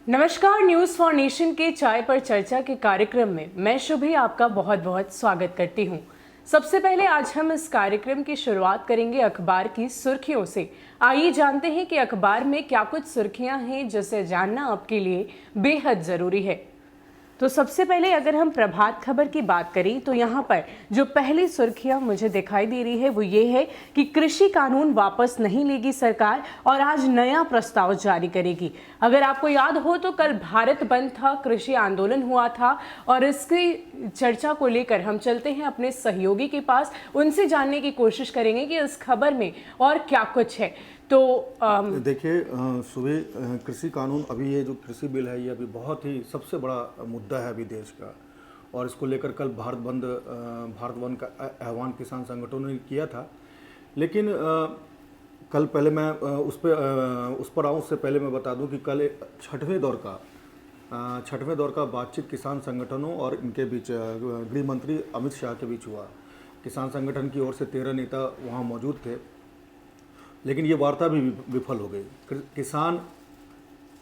नमस्कार, news for nation के चाय पर चर्चा के कार्यक्रम में मैं शुभी आपका बहुत बहुत स्वागत करती हूं। सबसे पहले आज हम इस कार्यक्रम की शुरुआत करेंगे अखबार की सुर्खियों से। आइए जानते हैं कि अखबार में क्या कुछ सुर्खियां हैं जिसे जानना आपके लिए बेहद ज़रूरी है। तो सबसे पहले अगर हम प्रभात खबर की बात करें तो यहाँ पर जो पहली सुर्खियां मुझे दिखाई दे रही है वो ये है कि कृषि कानून वापस नहीं लेगी सरकार और आज नया प्रस्ताव जारी करेगी। अगर आपको याद हो तो कल भारत बंद था, कृषि आंदोलन हुआ था और इसकी चर्चा को लेकर हम चलते हैं अपने सहयोगी के पास, उनसे जानने की कोशिश करेंगे कि इस खबर में और क्या कुछ है। तो देखिए सुबह कृषि कानून, अभी ये जो कृषि बिल है ये अभी बहुत ही सबसे बड़ा मुद्दा है अभी देश का, और इसको लेकर कल भारत बंद का आह्वान किसान संगठनों ने किया था। लेकिन कल पहले मैं उस पर आऊँ उससे पहले मैं बता दूं कि कल छठवें दौर का बातचीत किसान संगठनों और इनके बीच गृह मंत्री अमित शाह के बीच हुआ। किसान संगठन की ओर से 13 नेता वहाँ मौजूद थे, लेकिन ये वार्ता भी विफल हो गई। किसान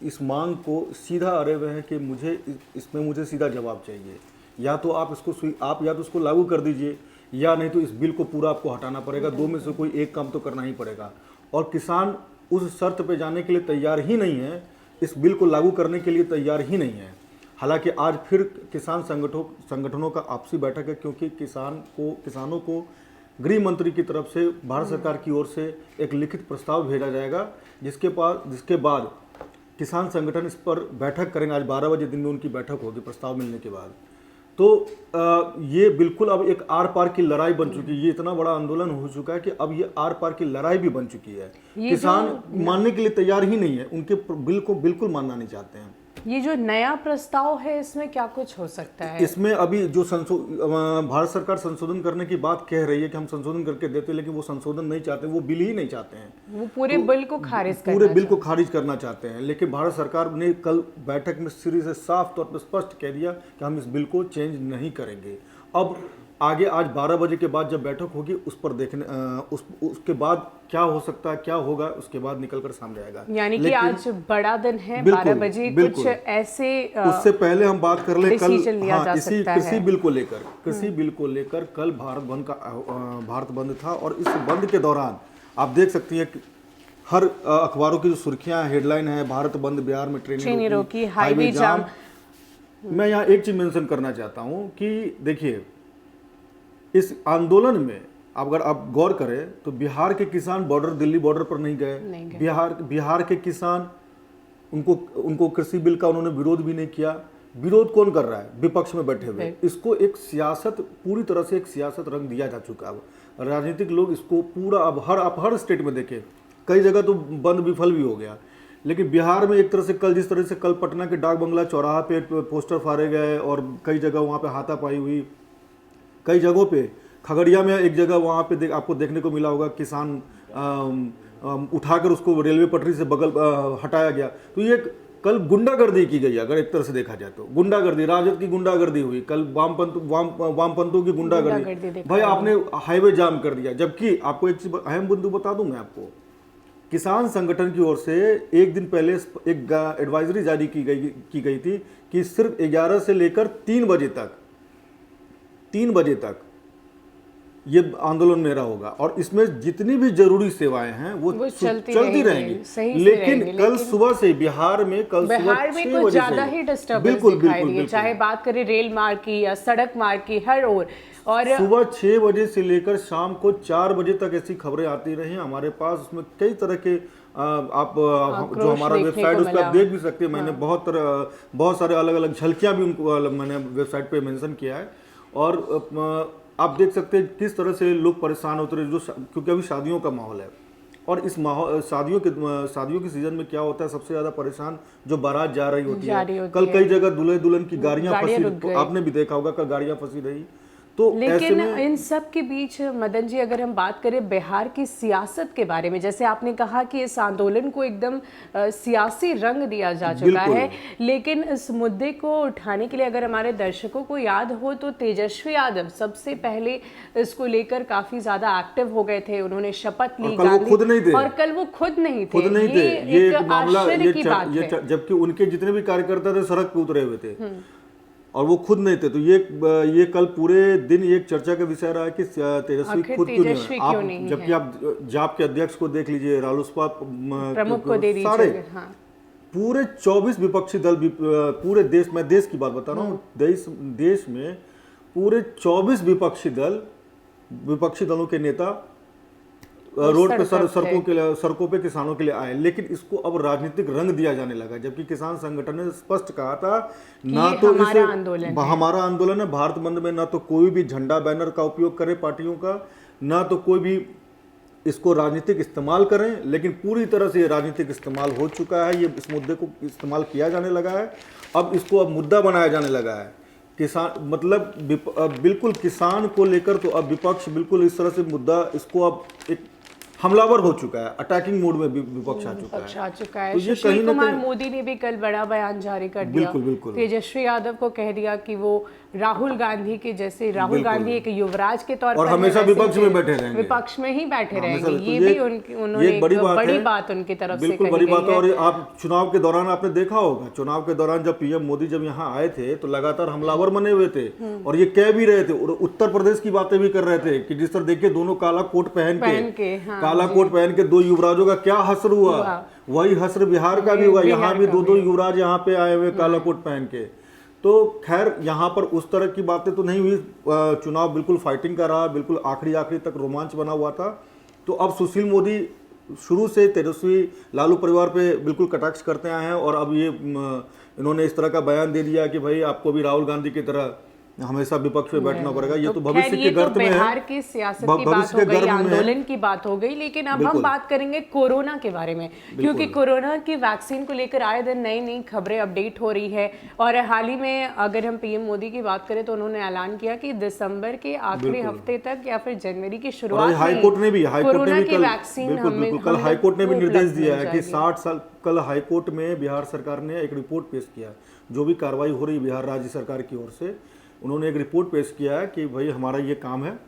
इस मांग को सीधा अड़े हुए हैं कि मुझे सीधा जवाब चाहिए, या तो आप या तो उसको लागू कर दीजिए या नहीं तो इस बिल को पूरा आपको हटाना पड़ेगा। दो में से कोई एक काम तो करना ही पड़ेगा, और किसान उस शर्त पे जाने के लिए तैयार ही नहीं है, इस बिल को लागू करने के लिए तैयार ही नहीं है। हालांकि आज फिर किसान संगठनों का आपसी बैठक है, क्योंकि किसानों को गृह मंत्री की तरफ से भारत सरकार की ओर से एक लिखित प्रस्ताव भेजा जाएगा, जिसके बाद किसान संगठन इस पर बैठक करेंगे। आज 12 बजे दिन में उनकी बैठक होगी प्रस्ताव मिलने के बाद। तो ये बिल्कुल अब एक आर पार की लड़ाई बन चुकी है। ये इतना बड़ा आंदोलन हो चुका है कि अब ये आर पार की लड़ाई भी बन चुकी है। किसान मानने के लिए तैयार ही नहीं है, उनके बिल को बिल्कुल मानना नहीं चाहते हैं। ये जो नया प्रस्ताव है इसमें क्या कुछ हो सकता है? इसमें अभी जो भारत सरकार संशोधन करने की बात कह रही है कि हम संशोधन करके देते, लेकिन वो संशोधन नहीं चाहते, वो बिल ही नहीं चाहते हैं। वो पूरे बिल को खारिज करना चाहते हैं। लेकिन भारत सरकार ने कल बैठक में सिरे से साफ तौर पर स्पष्ट कह दिया कि हम इस बिल को चेंज नहीं करेंगे। अब आगे आज 12 बजे के बाद जब बैठक होगी उस पर उसके बाद क्या हो सकता है, क्या होगा, उसके बाद निकलकर सामने आएगा। यानी कि आज बड़ा दिन है, 12 बजे कुछ ऐसे उससे पहले हम बात कर ले कल इसी कृषि बिल को लेकर कल भारत बंद था, और इस बंद के दौरान आप देख सकती है हर अखबारों की जो सुर्खियां हेडलाइन है, भारत बंद, बिहार में ट्रेनें रोकी, हाईवे जाम। मैं यहाँ एक चीज मेंशन करना चाहता हूँ कि देखिए, इस आंदोलन में अगर आप गौर करें तो बिहार के किसान दिल्ली बॉर्डर पर नहीं गए। बिहार के किसान उनको कृषि बिल का उन्होंने विरोध भी नहीं किया। विरोध कौन कर रहा है? विपक्ष में बैठे हुए। इसको एक सियासत, पूरी तरह से एक सियासत रंग दिया जा चुका है। अब राजनीतिक लोग इसको पूरा आप हर स्टेट में देखें, कई जगह तो बंद विफल भी हो गया, लेकिन बिहार में एक तरह से जिस तरह से कल पटना के डाक बंगला चौराहा पे पोस्टर फाड़े गए और कई जगह वहाँ पे हाथापाई हुई, कई जगहों पे खगड़िया में एक जगह वहाँ पे आपको देखने को मिला होगा, किसान उठाकर उसको रेलवे पटरी से बगल हटाया गया। तो ये कल गुंडागर्दी की गई, अगर एक तरह से देखा जाए तो गुंडागर्दी, राजद की गुंडागर्दी हुई, कल वामपंथों की गुंडागर्दी। भाई आपने हाईवे जाम कर दिया, जबकि आपको एक चीज अहम बिंदु बता दूं मैं आपको, किसान संगठन की ओर से एक दिन पहले एक एडवाइजरी जारी की गई थी कि सिर्फ 11 से लेकर 3 बजे तक ये आंदोलन मेरा होगा, और इसमें जितनी भी जरूरी सेवाएं हैं वो चलती रहेंगी। लेकिन कल सुबह से बिहार में कुछ ज्यादा ही डिस्टर्बेंस दिखाई दी, चाहे बात करें रेल मार्ग की या सड़क मार्ग की, हर ओर। और सुबह 6 बजे से लेकर शाम को 4 बजे तक ऐसी खबरें आती रही हमारे पास। उसमें कई तरह के आप जो हमारा वेबसाइट उस पर आप देख भी सकते हैं। मैंने बहुत सारे अलग अलग झलकियां भी उनको मैंने वेबसाइट पे मेंशन किया है, और आप देख सकते हैं किस तरह से लोग परेशान होते रहे, क्योंकि अभी शादियों का माहौल है, और इस माहौल शादियों के सीजन में क्या होता है, सबसे ज्यादा परेशान जो बारात जा रही होती है। कल कई जगह दूल्हे दुल्हन की गाड़ियां फंसी, आपने भी देखा होगा, कल गाड़ियां फंसी रही। तो लेकिन इन सब के बीच मदन जी अगर हम बात करें बिहार की सियासत के बारे में, जैसे आपने कहा कि इस आंदोलन को एकदम सियासी रंग दिया जा चुका है, लेकिन इस मुद्दे को उठाने के लिए अगर हमारे दर्शकों को याद हो तो तेजस्वी यादव सबसे पहले इसको लेकर काफी ज्यादा एक्टिव हो गए थे। उन्होंने शपथ ली और कल वो खुद नहीं थे। ये एक आश्चर्य की बात है, जबकि उनके जितने भी कार्यकर्ता थे सड़क पे उतरे हुए थे और वो खुद नहीं थे। तो ये कल पूरे दिन एक चर्चा का विषय रहा है कि तेजस्वी खुद क्यों नहीं, जबकि आप जाप के अध्यक्ष को देख लीजिए, रालोसपा प्रमुख को दे दीजिए, सारे पूरे 24 विपक्षी दल पूरे देश, मैं देश की बात बता रहा हूँ, देश में पूरे 24 विपक्षी दलों के नेता रोड पे सड़कों पे किसानों के लिए आए। लेकिन इसको अब राजनीतिक रंग दिया जाने लगा, जबकि किसान संगठन ने स्पष्ट कहा था ना तो इसे हमारा आंदोलन है, भारत बंद में ना तो कोई भी झंडा बैनर का उपयोग करे पार्टियों का, ना तो कोई भी इसको राजनीतिक इस्तेमाल करें। लेकिन पूरी तरह से ये राजनीतिक इस्तेमाल हो चुका है, ये इस मुद्दे को इस्तेमाल किया जाने लगा है। अब इसको अब मुद्दा बनाया जाने लगा है। किसान मतलब बिल्कुल किसान को लेकर तो अब विपक्ष बिल्कुल इस तरह से मुद्दा इसको अब एक हमलावर हो चुका है, अटैकिंग मोड में विपक्ष आ चुका है। तो सुशील कुमार मोदी ने भी कल बड़ा बयान जारी कर दिया, तेजस्वी यादव को कह दिया कि वो राहुल गांधी के जैसे, राहुल गांधी एक युवराज के तौर पर हमेशा विपक्ष में बैठे रहेंगे, विपक्ष में ही बैठे रहेंगे। ये भी उन्होंने एक बड़ी बात उनकी तरफ से बिल्कुल बड़ी बात है। और आप चुनाव के दौरान आपने देखा होगा, चुनाव के दौरान जब पीएम मोदी जब यहाँ आए थे तो लगातार हमलावर बने हुए थे और ये कह भी रहे थे और उत्तर प्रदेश की बातें भी कर रहे थे कि जिस तरह देखिए दोनों काला कोट पहन के काला कोट पहन के दो युवराजों का क्या हसर हुआ, वही हसर बिहार का भी हुआ। यहाँ भी दो युवराज यहाँ पे आए हुए काला कोट पहन के। तो खैर यहाँ पर उस तरह की बातें तो नहीं हुई, चुनाव बिल्कुल फाइटिंग का रहा, बिल्कुल आखिरी तक रोमांच बना हुआ था। तो अब सुशील मोदी शुरू से तेजस्वी लालू परिवार पे बिल्कुल कटाक्ष करते आए हैं और अब ये इन्होंने इस तरह का बयान दे दिया कि भाई आपको भी राहुल गांधी की तरह हमेशा विपक्ष में बैठना पड़ेगा। ये तो भविष्य के गर्त में है, बिहार की सियासत की बात हो गई, आंदोलन की बात हो गई। लेकिन अब हम बात करेंगे कोरोना के बारे में, क्योंकि कोरोना की वैक्सीन को लेकर आए दिन नई नई खबरें अपडेट हो रही है। और हाल ही में अगर हम पीएम मोदी की बात करें तो उन्होंने ऐलान किया कि दिसंबर के आखिरी हफ्ते तक या फिर जनवरी की शुरुआत में हाईकोर्ट ने भी कोरोना की वैक्सीन कल हाईकोर्ट ने भी निर्देश दिया है कि 60 साल कल हाईकोर्ट में बिहार सरकार ने एक रिपोर्ट पेश किया, जो भी कार्रवाई हो रही है बिहार राज्य सरकार की ओर से, उन्होंने एक रिपोर्ट पेश किया है कि भाई हमारा ये काम है।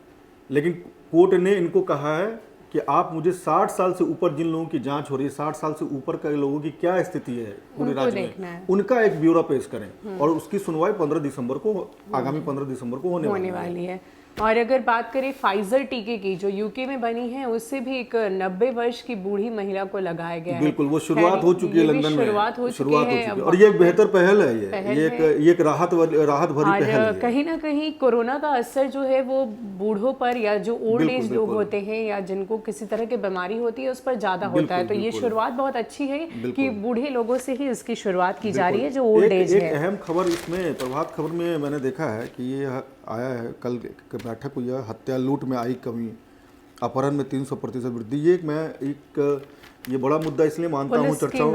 लेकिन कोर्ट ने इनको कहा है कि आप मुझे 60 साल से ऊपर जिन लोगों की जांच हो रही है, 60 साल से ऊपर के लोगों की क्या स्थिति है पूरे राज्य में, उनका एक ब्यौरा पेश करें और उसकी सुनवाई 15 दिसंबर को आगामी 15 दिसंबर को होने वाली है। और अगर बात करें फाइजर टीके की जो यूके में बनी है, उससे भी एक 90 वर्ष की बूढ़ी महिला को लगाया गया है। बिल्कुल वो शुरुआत हो चुकी है लंदन में, शुरुआत हो चुकी है और ये एक बेहतर पहल है, ये एक राहत भरी पहल है। कहीं ना कहीं कोरोना का असर जो है वो बूढ़ों पर या जो ओल्ड एज लोग होते हैं या जिनको किसी तरह की बीमारी होती है उस पर ज्यादा होता है। तो ये शुरुआत बहुत अच्छी है कि बूढ़े लोगों से ही इसकी शुरुआत की जा रही है जो ओल्ड एज है। अहम खबर इसमें प्रभात खबर में मैंने देखा है कि ये आया है, कल बैठक हुई है, हत्या लूट में आई कमी, अपहरण में 300% वृद्धि। ये बड़ा मुद्दा इसलिए मानता हूँ चर्चाओं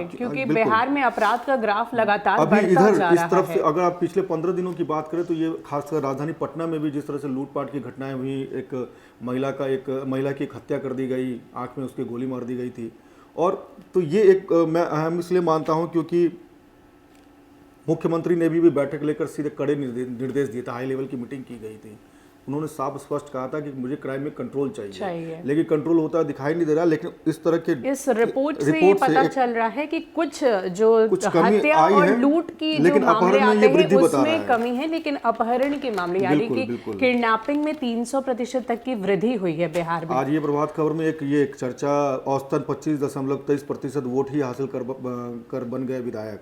क्योंकि बिहार में अपराध का ग्राफ लगातार अभी इधर इस तरफ से अगर आप पिछले 15 दिनों की बात करें तो ये खासकर राजधानी पटना में भी जिस तरह से लूटपाट की घटनाएं हुई, एक महिला की हत्या कर दी गई, आंख में उसके गोली मार दी गई थी। और तो ये एक मैं अहम इसलिए मानता हूँ क्योंकि मुख्यमंत्री ने भी बैठक लेकर सीधे कड़े निर्देश दिए थे, हाई लेवल की मीटिंग की गई थी। उन्होंने साफ स्पष्ट कहा था कि मुझे क्राइम में कंट्रोल चाहिए। लेकिन कंट्रोल होता दिखाई नहीं दे रहा। लेकिन इस तरह के इस रिपोर्ट से पता चल रहा है कि कुछ हत्या और लूट की जो मामले आते हैं उसमें कमी है, लेकिन अपहरण के मामले यानी कि किडनैपिंग में 300% तक की वृद्धि हुई है बिहार में। आज ये प्रभात खबर में एक चर्चा, औसतन 25.23% वोट ही हासिल कर बन गए विधायक।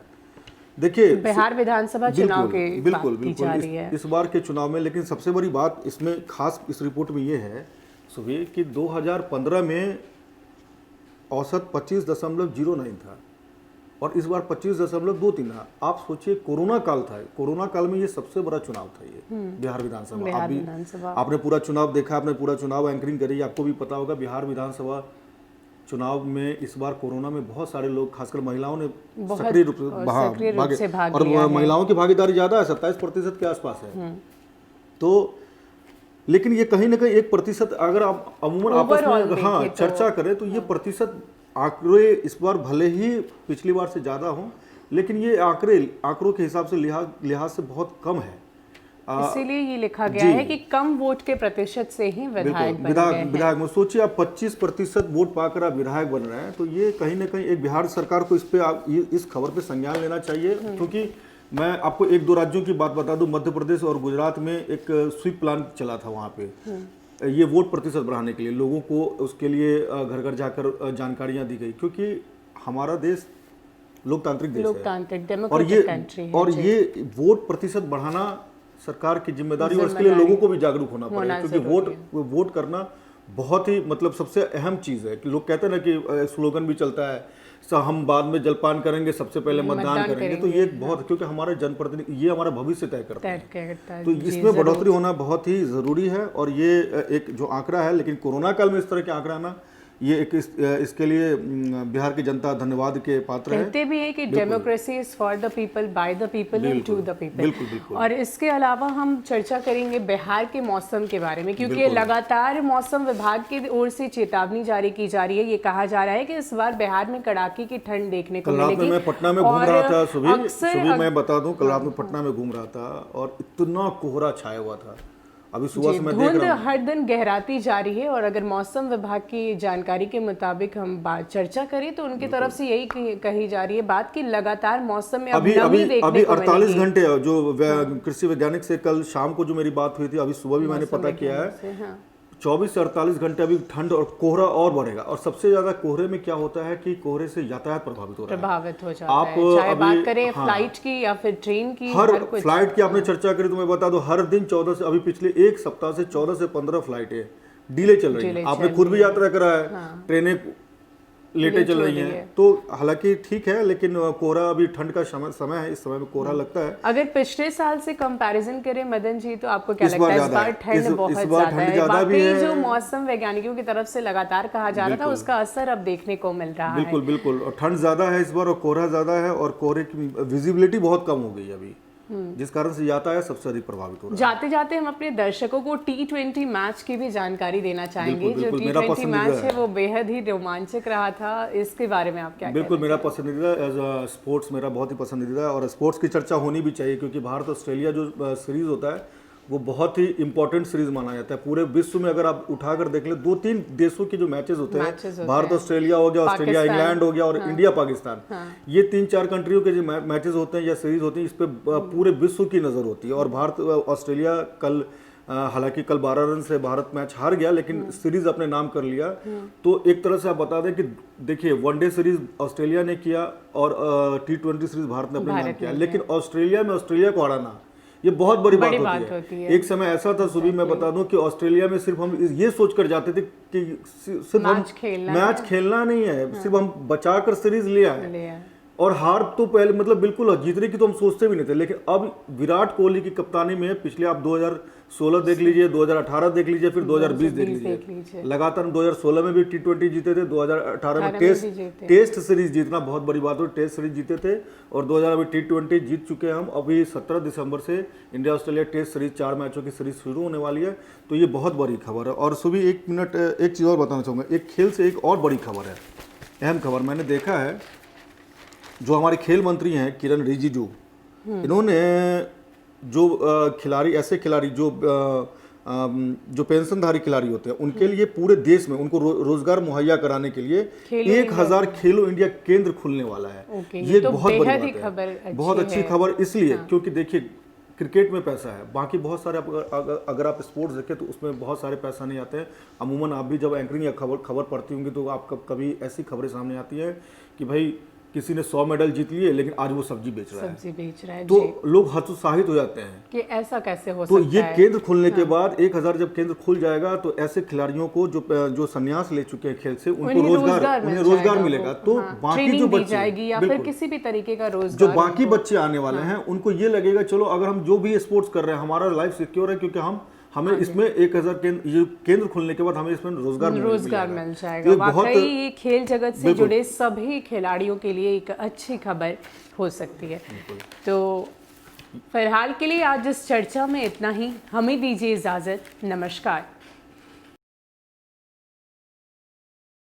देखिए बिहार विधानसभा चुनाव के बिल्कुल इस बार के चुनाव में। लेकिन सबसे बड़ी बात इसमें खास इस रिपोर्ट में ये है सुबह कि 2015 में औसत 25.09 था और इस बार 25.23 था। आप सोचिए कोरोना काल था, कोरोना काल में ये सबसे बड़ा चुनाव था ये बिहार विधानसभा। आपने पूरा चुनाव देखा, आपने पूरा चुनाव एंकरिंग करी, आपको भी पता होगा बिहार विधानसभा चुनाव में इस बार कोरोना में बहुत सारे लोग खासकर महिलाओं ने सक्रिय रूप से भागे और महिलाओं की भागीदारी ज़्यादा है, 27% के आसपास है। तो लेकिन ये कहीं ना कहीं 1% अगर आप अमूमन आपस Overall में हाँ देखें तो- चर्चा करें तो ये प्रतिशत आंकड़े इस बार भले ही पिछली बार से ज़्यादा हों, लेकिन ये आंकड़ों के हिसाब से लिहाज से बहुत कम है। इसीलिए ये लिखा गया है कि कम वोट के प्रतिशत से ही विधायक बन गए हैं। विधायक में सोचिए आप 25% वोट पाकर आप विधायक बन रहे हैं, तो ये कहीं ना कहीं एक बिहार सरकार को इस खबर पे संज्ञान लेना चाहिए। क्योंकि मैं आपको 1-2 राज्यों की बात बता दूं, मध्य प्रदेश और गुजरात में एक स्वीप प्लान चला था वहाँ पे, ये वोट प्रतिशत बढ़ाने के लिए लोगों को उसके लिए घर घर जाकर जानकारियां दी गई, क्योंकि हमारा देश लोकतांत्रिक देश लोकतांत्रिक है डेमोक्रेटिक कंट्री है और जी। ये वोट प्रतिशत बढ़ाना सरकार की जिम्मेदारी और इसके लिए लोगों को भी जागरूक होना पड़ेगा, क्योंकि वोट करना बहुत ही मतलब सबसे अहम चीज़ है। कि लोग कहते हैं ना कि स्लोगन भी चलता है, हम बाद में जलपान करेंगे, सबसे पहले मतदान करेंगे। तो ये बहुत, क्योंकि हमारे जनप्रतिनिधि ये हमारा भविष्य तय करते हैं, तो इसमें बढ़ोतरी होना बहुत ही ज़रूरी है। और ये एक जो आंकड़ा है, लेकिन कोरोना काल में इस तरह के आंकड़ा आना, ये एक इसके लिए बिहार की जनता धन्यवाद के पात्र है। कहते भी है कि democracy is for the people, by the people and to the people. बिल्कुल। और इसके अलावा हम चर्चा करेंगे बिहार के मौसम के बारे में, क्योंकि लगातार मौसम विभाग की ओर से चेतावनी जारी की जा रही है। ये कहा जा रहा है कि इस बार बिहार में कड़ाके की ठंड देखने को मिलेगी। मैं पटना में घूम रहा था सुबह मैं बता दूं, कल रात में पटना में घूम रहा था और इतना कोहरा छाया हुआ था। अभी सुबह से मैं देख रहा हूं, हर दिन गहराती जा रही है। और अगर मौसम विभाग की जानकारी के मुताबिक हम बात चर्चा करें तो उनकी तरफ से यही कही जा रही है बात कि लगातार मौसम में अभी 48 घंटे जो कृषि वैज्ञानिक से कल शाम को जो मेरी बात हुई थी, अभी सुबह भी मैंने पता किया है, 24 से 48 घंटे अभी ठंड और कोहरा और बढ़ेगा। और सबसे ज्यादा कोहरे में क्या होता है कि कोहरे से यातायात प्रभावित हो जाता है। चाहे बात करें फ्लाइट की या फिर ट्रेन की, हर फ्लाइट की आपने चर्चा करी तो मैं बता दूं, हर दिन 14 से, अभी पिछले एक सप्ताह से 14 से 15 फ्लाइटें डिले चल रही है। आपने खुद भी यात्रा करा है, ट्रेनें लेटे चल रही हैं। तो हालांकि ठीक है, लेकिन कोहरा अभी ठंड का समय है, इस समय में कोहरा लगता है। अगर पिछले साल से कंपैरिजन करें मदन जी, तो आपको क्या लगता है इस बार ठंड बहुत ज्यादा है? वाकई जो मौसम वैज्ञानिकों की तरफ से लगातार कहा जा रहा था, उसका असर अब देखने को मिल रहा है। बिल्कुल। और ठंड ज्यादा है इस बार और कोहरा ज्यादा है, और कोहरे की विजिबिलिटी बहुत कम हो गई है अभी, जिस कारण से यातायात सबसे अधिक प्रभावित हो रहा है। जाते जाते हम अपने दर्शकों को T20 मैच की भी जानकारी देना चाहेंगे। जो T20 मैच है वो बेहद ही रोमांचक रहा था, इसके बारे में आप क्या? बिल्कुल, मेरा पसंदीदा एज अ स्पोर्ट्स मेरा बहुत ही पसंदीदा है, और स्पोर्ट्स की चर्चा होनी भी चाहिए, क्योंकि भारत ऑस्ट्रेलिया जो सीरीज होता है वो बहुत ही इंपॉर्टेंट सीरीज माना जाता है। पूरे विश्व में अगर आप उठाकर देख ले, 2-3 देशों के जो मैचेस होते हैं, भारत ऑस्ट्रेलिया हो गया, ऑस्ट्रेलिया इंग्लैंड हो गया, और इंडिया पाकिस्तान, ये 3-4 कंट्रियों के जो मैचेस होते हैं या सीरीज होती है, इस पे पूरे विश्व की नजर होती है। और भारत ऑस्ट्रेलिया कल, हालांकि कल 12 रन से भारत मैच हार गया, लेकिन सीरीज अपने नाम कर लिया। तो एक तरह से आप बता दें कि देखिए, वनडे सीरीज ऑस्ट्रेलिया ने किया और T20 सीरीज भारत ने अपने नाम किया, लेकिन ऑस्ट्रेलिया में ऑस्ट्रेलिया को हराना ये बहुत बड़ी बात होती है। एक समय ऐसा था सुबह, मैं बता दूं, कि ऑस्ट्रेलिया में सिर्फ हम ये सोचकर जाते थे कि सिर्फ मैच खेलना नहीं है, सिर्फ हम बचाकर सीरीज ले आए, और हार तो पहले मतलब बिल्कुल जीतने की तो हम सोचते भी नहीं थे। लेकिन अब विराट कोहली की कप्तानी में पिछले आप 2016 देख लीजिए, 2018 देख लीजिए, फिर 2020 देख लीजिए, लगातार 2016 में भी T20 जीते थे, 2018 में टेस्ट सीरीज जीतना बहुत बड़ी बात हो, टेस्ट सीरीज जीते थे, और 2000 अभी T20 जीत चुके हैं हम। अभी 17 दिसंबर से इंडिया ऑस्ट्रेलिया टेस्ट सीरीज 4 मैचों की सीरीज शुरू होने वाली है, तो ये बहुत बड़ी खबर है। और सुबह एक मिनट एक चीज़ और बताना चाहूँगा, एक खेल से एक और बड़ी खबर है, अहम खबर मैंने देखा है। जो हमारे खेल मंत्री हैं किरण रिजिजू, इन्होंने जो खिलाड़ी, ऐसे खिलाड़ी जो पेंशनधारी खिलाड़ी होते हैं, उनके लिए पूरे देश में उनको रोजगार मुहैया कराने के लिए 1000 खेलो इंडिया केंद्र खुलने वाला है। ये तो बहुत बड़ी बात है, बहुत अच्छी खबर, इसलिए क्योंकि देखिए क्रिकेट में पैसा है, बाकी बहुत सारे अगर आप स्पोर्ट्स देखें तो उसमें बहुत सारे पैसा नहीं आते हैं। अमूमन आप भी जब एंकरिंग या खबर पढ़ती होंगी तो आप कभी ऐसी खबरें सामने आती है कि भाई किसी ने 100 मेडल जीत लिए, लेकिन आज वो सब्जी बेच रहा है, तो लोग हतोत्साहित हो जाते हैं कि ऐसा कैसे हो सकता है। तो ये केंद्र खुलने के बाद 1000 जब केंद्र खुल जाएगा, तो ऐसे खिलाड़ियों को जो संन्यास ले चुके हैं खेल से, उनको उन्हें रोजगार मिलेगा। तो बाकी जो बच्चे जाएगी या फिर किसी भी तरीके का रोजगार, जो बाकी बच्चे आने वाले हैं, उनको ये लगेगा चलो अगर हम जो भी स्पोर्ट्स कर रहे हैं, हमारा लाइफ सिक्योर है, क्योंकि हमें इसमें 1000 केंद्र खुलने के बाद हमें इसमें रोजगार मिल जाएगा। वाकई ये खेल जगत से जुड़े सभी खिलाड़ियों के लिए एक अच्छी खबर हो सकती है। तो फिलहाल के लिए आज इस चर्चा में इतना ही। हमें दीजिए इजाज़त। नमस्कार।